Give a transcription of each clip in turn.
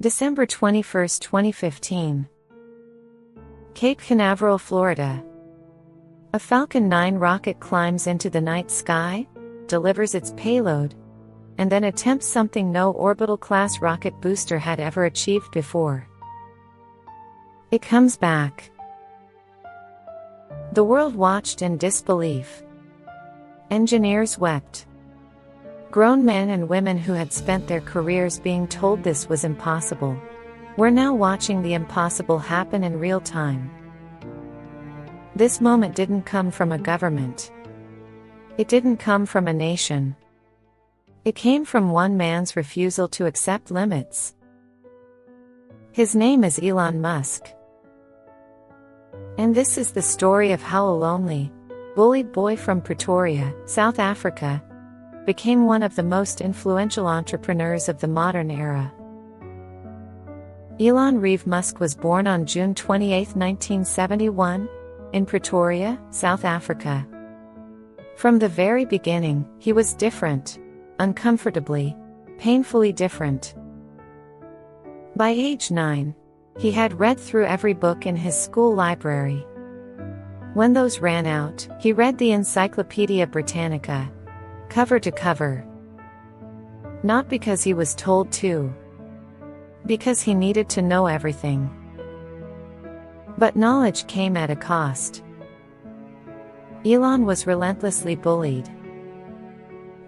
December 21, 2015. Cape Canaveral, Florida. A Falcon 9 rocket climbs into the night sky, delivers its payload, and then attempts something no orbital-class rocket booster had ever achieved before. It comes back. The world watched in disbelief. Engineers wept. Grown men and women who had spent their careers being told this was impossible were now watching the impossible happen in real time. This moment didn't come from a government. It didn't come from a nation. It came from one man's refusal to accept limits. His name is Elon Musk. And this is the story of how a lonely, bullied boy from Pretoria, South Africa, became one of the most influential entrepreneurs of the modern era. Elon Reeve Musk was born on June 28, 1971, in Pretoria, South Africa. From the very beginning, he was different, uncomfortably, painfully different. By age 9, he had read through every book in his school library. When those ran out, he read the Encyclopedia Britannica, cover to cover. Not because he was told to. Because he needed to know everything. But knowledge came at a cost. Elon was relentlessly bullied.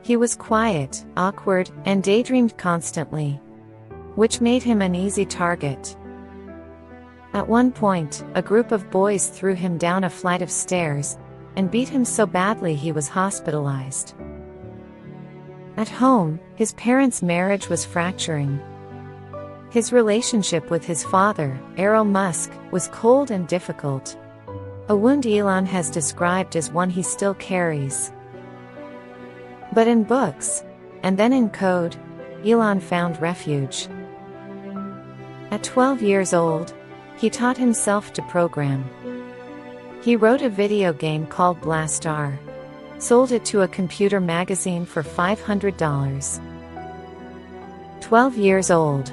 He was quiet, awkward, and daydreamed constantly, which made him an easy target. At one point, a group of boys threw him down a flight of stairs and beat him so badly he was hospitalized. At home, his parents' marriage was fracturing. His relationship with his father, Elon Musk, was cold and difficult. A wound Elon has described as one he still carries. But in books, and then in code, Elon found refuge. At 12 years old, he taught himself to program. He wrote a video game called Blastar, sold it to a computer magazine for $500. 12 years old.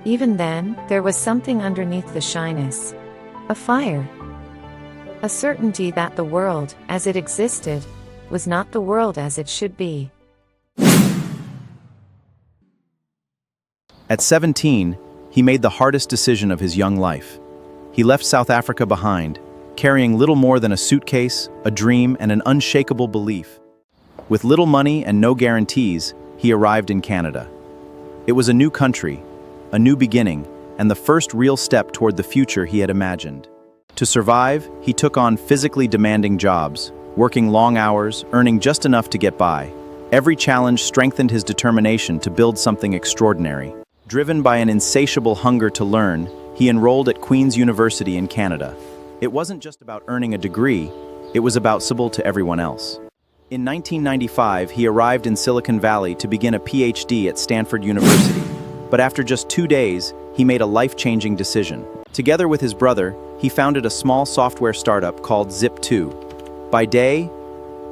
Even then, there was something underneath the shyness. A fire. A certainty that the world, as it existed, was not the world as it should be. At 17, he made the hardest decision of his young life. He left South Africa behind, carrying little more than a suitcase, a dream, and an unshakable belief. With little money and no guarantees, he arrived in Canada. It was a new country, a new beginning, and the first real step toward the future he had imagined. To survive, he took on physically demanding jobs, working long hours, earning just enough to get by. Every challenge strengthened his determination to build something extraordinary. Driven by an insatiable hunger to learn, he enrolled at Queen's University in Canada. It wasn't just about earning a degree, it was about accessible to everyone else. In 1995, he arrived in Silicon Valley to begin a PhD at Stanford University. But after just 2 days, he made a life-changing decision. Together with his brother, he founded a small software startup called Zip2. By day,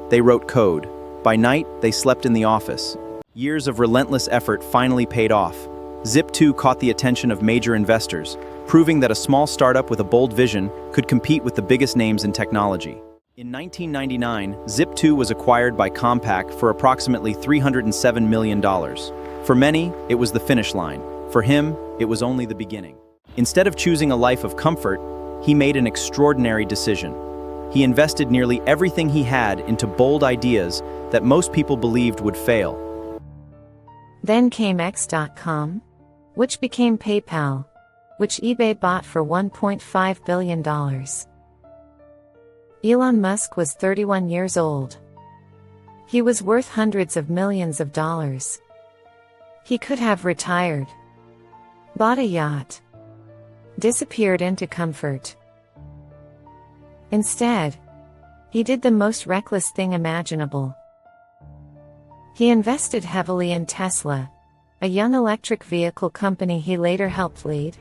they wrote code. By night, they slept in the office. Years of relentless effort finally paid off. Zip2 caught the attention of major investors, proving that a small startup with a bold vision could compete with the biggest names in technology. In 1999, Zip2 was acquired by Compaq for approximately $307 million. For many, it was the finish line. For him, it was only the beginning. Instead of choosing a life of comfort, he made an extraordinary decision. He invested nearly everything he had into bold ideas that most people believed would fail. Then came X.com, which became PayPal, which eBay bought for $1.5 billion. Elon Musk was 31 years old. He was worth hundreds of millions of dollars. He could have retired, bought a yacht, disappeared into comfort. Instead, he did the most reckless thing imaginable. He invested heavily in Tesla, a young electric vehicle company he later helped lead,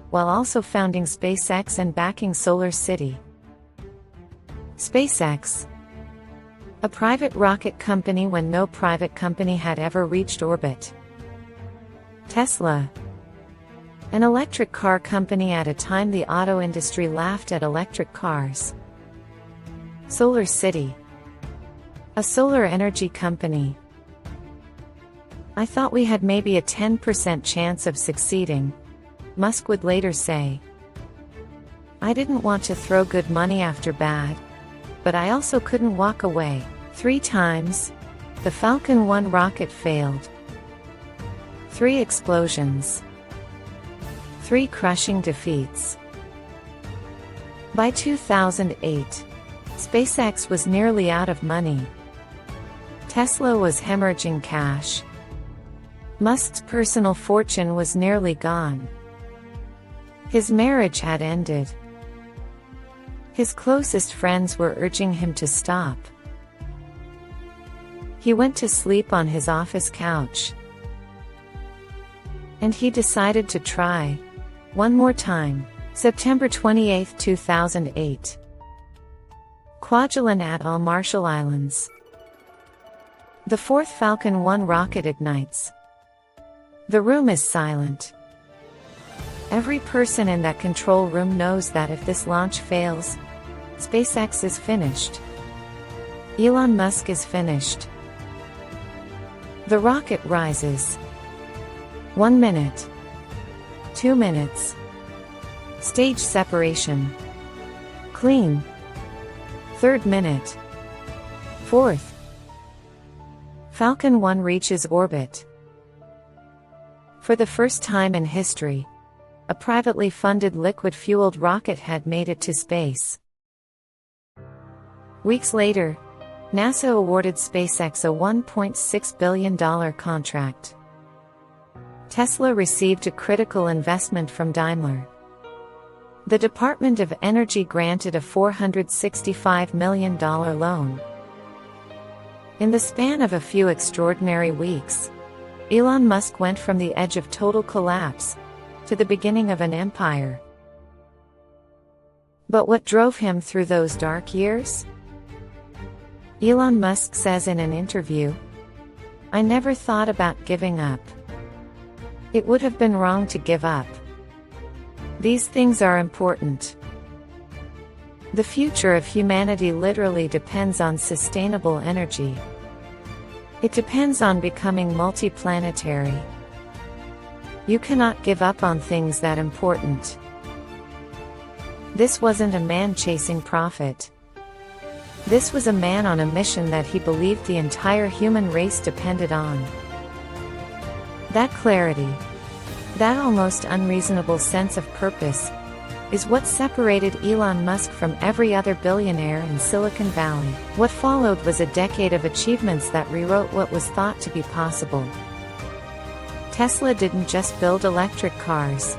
while also founding SpaceX and backing Solar City. SpaceX, a private rocket company when no private company had ever reached orbit. Tesla, an electric car company at a time the auto industry laughed at electric cars. Solar City, a solar energy company. I thought we had maybe a 10% chance of succeeding, Musk would later say. I didn't want to throw good money after bad, but I also couldn't walk away. 3 times, the Falcon 1 rocket failed. 3 explosions. 3 crushing defeats. By 2008, SpaceX was nearly out of money. Tesla was hemorrhaging cash. Musk's personal fortune was nearly gone. His marriage had ended. His closest friends were urging him to stop. He went to sleep on his office couch. And he decided to try one more time. September 28, 2008. Kwajalein Atoll, Marshall Islands. The 4th Falcon 1 rocket ignites. The room is silent. Every person in that control room knows that if this launch fails, SpaceX is finished. Elon Musk is finished. The rocket rises. 1 minute. 2 minutes. Stage separation. Clean. 3rd minute. 4th. Falcon 1 reaches orbit. For the first time in history, a privately funded liquid-fueled rocket had made it to space. Weeks later, NASA awarded SpaceX a $1.6 billion contract. Tesla received a critical investment from Daimler. The Department of Energy granted a $465 million loan. In the span of a few extraordinary weeks, Elon Musk went from the edge of total collapse to the beginning of an empire. But what drove him through those dark years? Elon Musk says in an interview, "I never thought about giving up. It would have been wrong to give up. These things are important. The future of humanity literally depends on sustainable energy. It depends on becoming multiplanetary. You cannot give up on things that important." This wasn't a man chasing profit. This was a man on a mission that he believed the entire human race depended on. That clarity, that almost unreasonable sense of purpose, is what separated Elon Musk from every other billionaire in Silicon Valley. What followed was a decade of achievements that rewrote what was thought to be possible. Tesla didn't just build electric cars.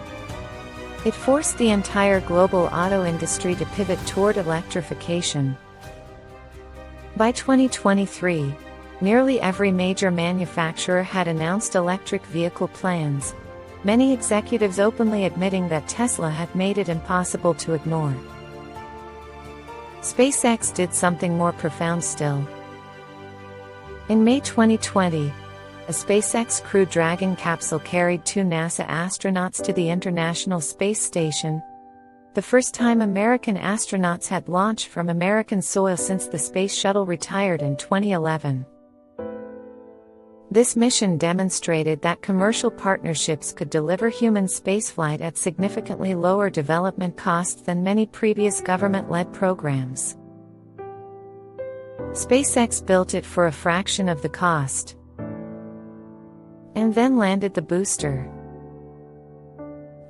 It forced the entire global auto industry to pivot toward electrification. By 2023, nearly every major manufacturer had announced electric vehicle plans, many executives openly admitting that Tesla had made it impossible to ignore. SpaceX did something more profound still. In May 2020, a SpaceX Crew Dragon capsule carried 2 NASA astronauts to the International Space Station, the first time American astronauts had launched from American soil since the Space Shuttle retired in 2011. This mission demonstrated that commercial partnerships could deliver human spaceflight at significantly lower development costs than many previous government-led programs. SpaceX built it for a fraction of the cost, and then landed the booster,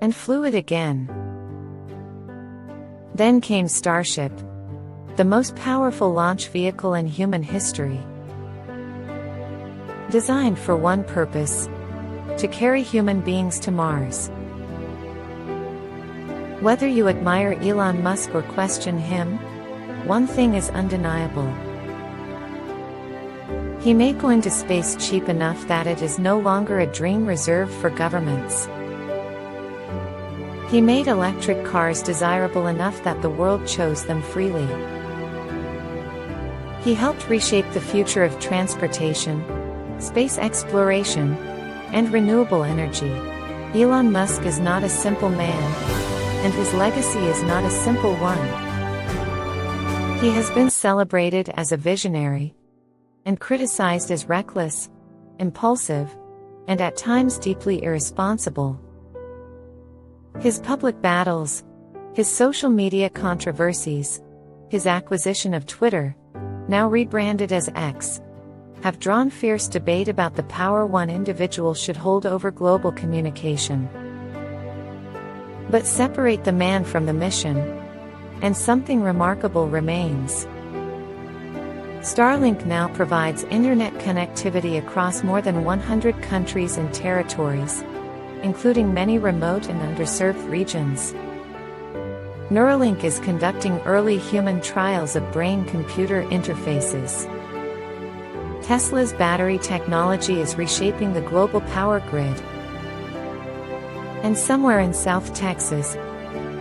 and flew it again. Then came Starship, the most powerful launch vehicle in human history. Designed for one purpose: to carry human beings to Mars. Whether you admire Elon Musk or question him, one thing is undeniable. He made going to space cheap enough that it is no longer a dream reserved for governments. He made electric cars desirable enough that the world chose them freely. He helped reshape the future of transportation, space exploration, and renewable energy. Elon Musk is not a simple man, and his legacy is not a simple one. He has been celebrated as a visionary, and criticized as reckless, impulsive, and at times deeply irresponsible. His public battles, his social media controversies, his acquisition of Twitter, now rebranded as X, have drawn fierce debate about the power one individual should hold over global communication. But separate the man from the mission, and something remarkable remains. Starlink now provides internet connectivity across more than 100 countries and territories, including many remote and underserved regions. Neuralink is conducting early human trials of brain-computer interfaces. Tesla's battery technology is reshaping the global power grid. And somewhere in South Texas,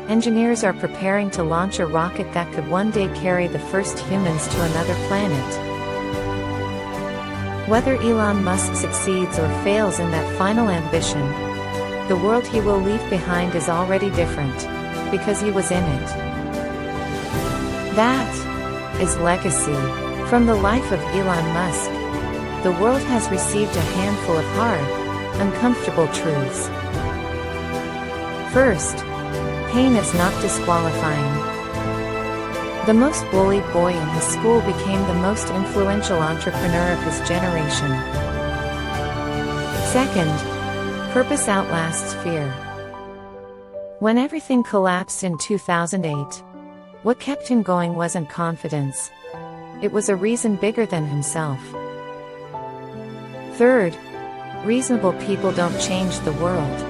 engineers are preparing to launch a rocket that could one day carry the first humans to another planet. Whether Elon Musk succeeds or fails in that final ambition, the world he will leave behind is already different, because he was in it. That is legacy. From the life of Elon Musk, the world has received a handful of hard, uncomfortable truths. First, pain is not disqualifying. The most bullied boy in his school became the most influential entrepreneur of his generation. Second, purpose outlasts fear. When everything collapsed in 2008, what kept him going wasn't confidence. It was a reason bigger than himself. Third, reasonable people don't change the world.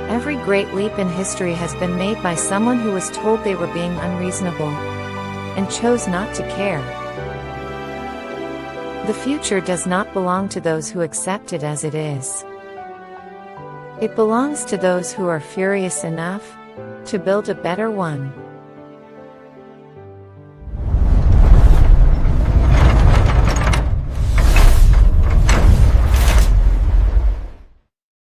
Every great leap in history has been made by someone who was told they were being unreasonable, and chose not to care. The future does not belong to those who accept it as it is. It belongs to those who are furious enough to build a better one.